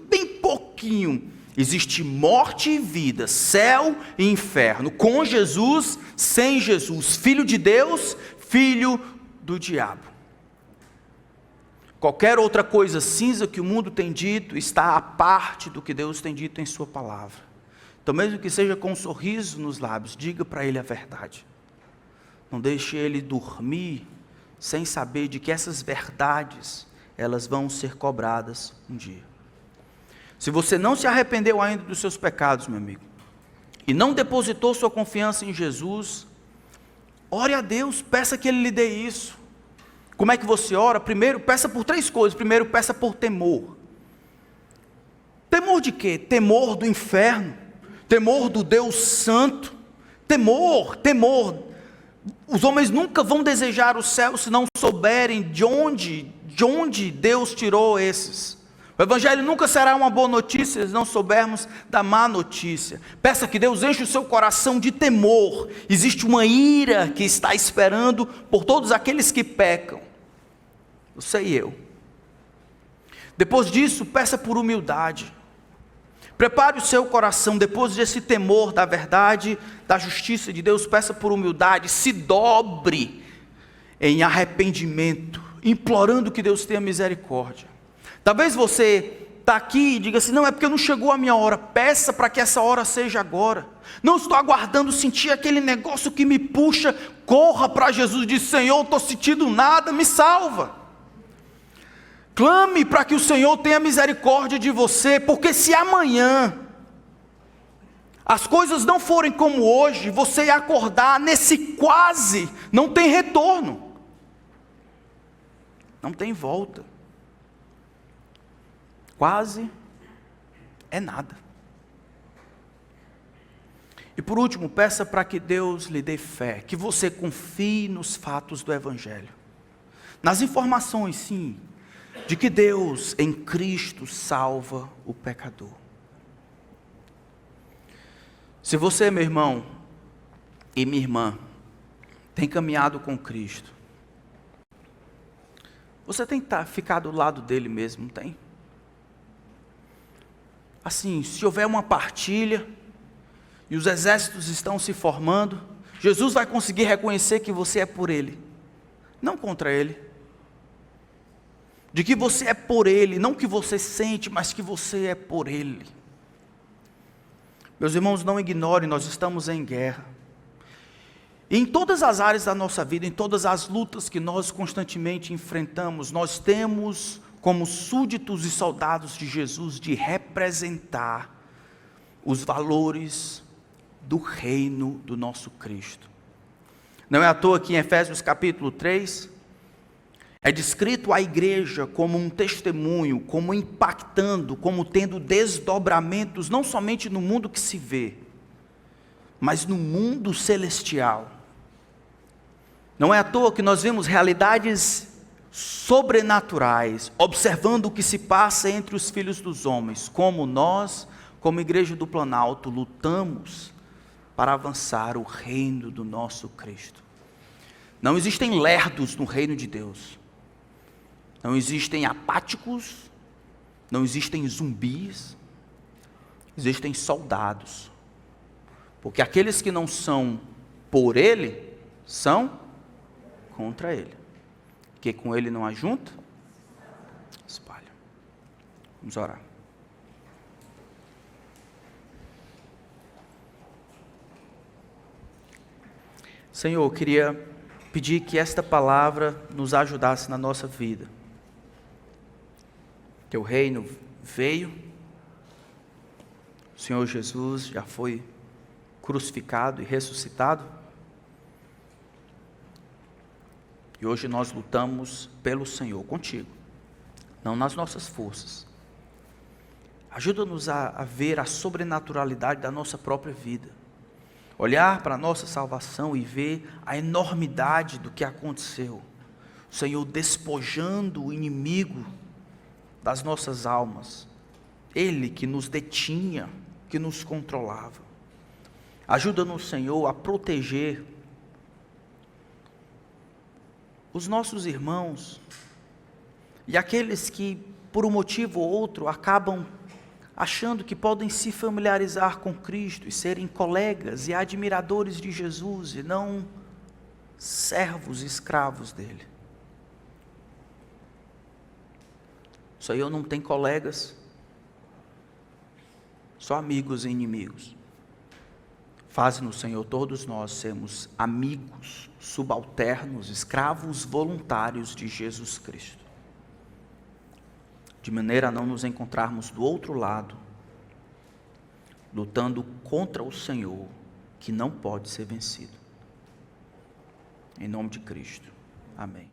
bem pouquinho, existe morte e vida, céu e inferno, com Jesus, sem Jesus, filho de Deus, filho do diabo. Qualquer outra coisa cinza que o mundo tem dito está à parte do que Deus tem dito em sua palavra. Então mesmo que seja com um sorriso nos lábios, diga para ele a verdade. Não deixe ele dormir sem saber de que essas verdades, elas vão ser cobradas um dia. Se você não se arrependeu ainda dos seus pecados, meu amigo, e não depositou sua confiança em Jesus, ore a Deus, peça que Ele lhe dê isso. Como é que você ora? Primeiro, peça por 3 coisas. Primeiro, peça por temor. Temor de quê? Temor do inferno, temor do Deus Santo, temor. Os homens nunca vão desejar o céu se não souberem de onde Deus tirou esses. O Evangelho nunca será uma boa notícia se não soubermos da má notícia. Peça que Deus enche o seu coração de temor. Existe uma ira que está esperando por todos aqueles que pecam. Você e eu. Depois disso, peça por humildade. Prepare o seu coração, depois desse temor da verdade, da justiça de Deus, peça por humildade, se dobre em arrependimento, implorando que Deus tenha misericórdia. Talvez você está aqui e diga assim, não, é porque não chegou a minha hora. Peça para que essa hora seja agora. Não estou aguardando sentir aquele negócio que me puxa. Corra para Jesus e diz, Senhor, não estou sentindo nada, me salva. Clame para que o Senhor tenha misericórdia de você, porque se amanhã as coisas não forem como hoje, você acordar nesse quase, não tem retorno, não tem volta. Quase é nada. E por último, peça para que Deus lhe dê fé, que você confie nos fatos do Evangelho, nas informações, sim, de que Deus em Cristo salva o pecador. Se você, meu irmão e minha irmã, tem caminhado com Cristo, você tem que ficar do lado dele mesmo, não tem? Assim, se houver uma partilha e os exércitos estão se formando, Jesus vai conseguir reconhecer que você é por ele, não contra ele. De que você é por ele, não que você sente, mas que você é por ele. Meus irmãos, não ignorem, nós estamos em guerra. E em todas as áreas da nossa vida, em todas as lutas que nós constantemente enfrentamos, nós temos como súditos e soldados de Jesus de representar os valores do reino do nosso Cristo. Não é à toa que em Efésios capítulo 3, é descrito a igreja como um testemunho, como impactando, como tendo desdobramentos, não somente no mundo que se vê, mas no mundo celestial. Não é à toa que nós vemos realidades sobrenaturais, observando o que se passa entre os filhos dos homens, como nós, como igreja do Planalto, lutamos para avançar o reino do nosso Cristo. Não existem lerdos no reino de Deus. Não existem apáticos, não existem zumbis, existem soldados. Porque aqueles que não são por ele, são contra ele. Que com ele não ajunta, espalha. Vamos orar. Senhor, eu queria pedir que esta palavra nos ajudasse na nossa vida. Teu reino veio, o Senhor Jesus já foi crucificado e ressuscitado, e hoje nós lutamos pelo Senhor, contigo, não nas nossas forças. Ajuda-nos a ver a sobrenaturalidade da nossa própria vida, olhar para a nossa salvação e ver a enormidade do que aconteceu, o Senhor despojando o inimigo das nossas almas, ele que nos detinha, que nos controlava. Ajuda-nos, Senhor, a proteger os nossos irmãos e aqueles que, por um motivo ou outro, acabam achando que podem se familiarizar com Cristo e serem colegas e admiradores de Jesus e não servos e escravos dele. O Senhor não tem colegas, só amigos e inimigos. Faz-nos, Senhor, todos nós sermos amigos, subalternos, escravos voluntários de Jesus Cristo, de maneira a não nos encontrarmos do outro lado, lutando contra o Senhor, que não pode ser vencido. Em nome de Cristo. Amém.